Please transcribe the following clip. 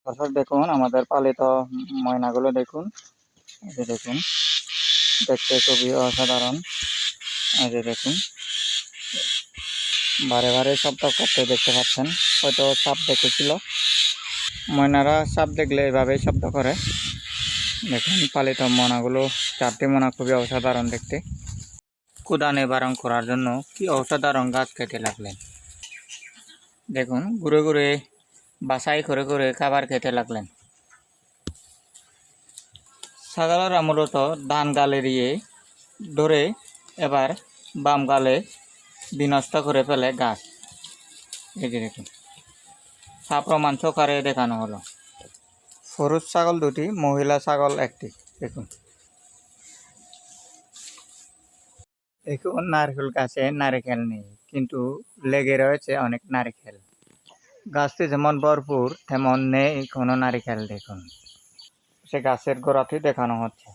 দর্শক দেখুন আমাদের পালিত ময়নাগুলো দেখুন, এই যে দেখুন, দেখতে খুবই অসাধারণ। এই যে দেখুন, বারে বারে শব্দ করতে দেখতে পাচ্ছেন, হয়তো সাপ দেখেছিল। ময়নারা সাপ দেখলে এভাবেই শব্দ করে। দেখুন পালিত ময়নাগুলো, 4টি ময়না খুবই অসাধারণ দেখতে। ক্ষুধা নিবারণ করার জন্য কি অসাধারণ গাছ খেতে লাগলেন। দেখুন ঘুরে ঘুরে বাছাই করে করে খাবার খেতে লাগলেন। ছাগলরা মূলত ডান গালে দিয়ে ধরে এবার বাম গালে বিনষ্ট করে ফেলে গাছ। এই যে দেখুন, প্রমাণ সহকারে দেখানো হলো। পুরুষ ছাগল 2টি, মহিলা ছাগল 1টি। দেখুন দেখুন নারকেল গাছে নারিকেল নেই, কিন্তু লেগে রয়েছে অনেক নারিকেল। গাছটি যেমন ভরপুর তেমন নেই কোনো নারিকেল। দেখুন সে গাছের গোড়াতেই দেখানো হচ্ছে।